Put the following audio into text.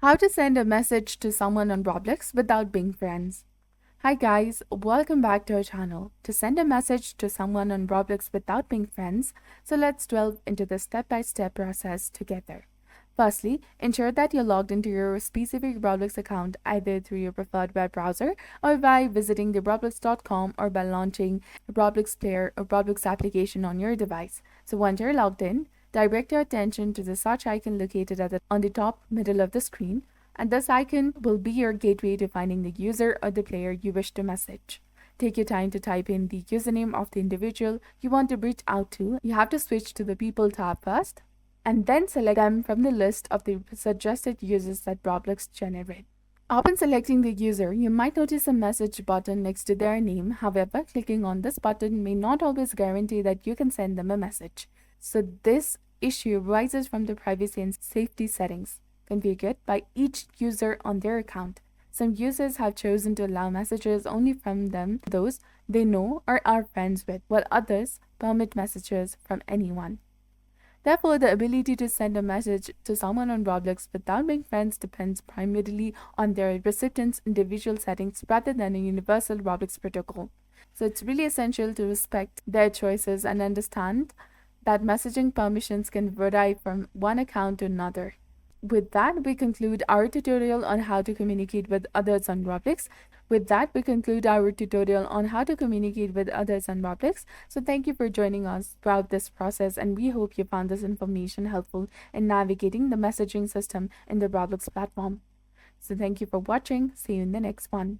How to send a message to someone on Roblox without being friends. Hi guys, welcome back to our channel. To send a message to someone on Roblox without being friends, so let's delve into the step-by-step process together. Firstly, ensure that you're logged into your specific Roblox account either through your preferred web browser or by visiting the roblox.com or by launching a Roblox player or Roblox application on your device. So once you're logged in, direct your attention to the search icon located on the top middle of the screen, and this icon will be your gateway to finding the user or the player you wish to message. Take your time to type in the username of the individual you want to reach out to. You have to switch to the People tab first, and then select them from the list of the suggested users that Roblox generates. Upon selecting the user, you might notice a message button next to their name. However, clicking on this button may not always guarantee that you can send them a message. So this issue arises from the privacy and safety settings configured by each user on their account. Some users have chosen to allow messages only from those they know or are friends with, while others permit messages from anyone. Therefore, the ability to send a message to someone on Roblox without being friends depends primarily on their recipient's individual settings rather than a universal Roblox protocol. So it's really essential to respect their choices and understand that messaging permissions can vary from one account to another. With that, we conclude our tutorial on how to communicate with others on Roblox. So thank you for joining us throughout this process, and we hope you found this information helpful in navigating the messaging system in the Roblox platform. So thank you for watching. See you in the next one.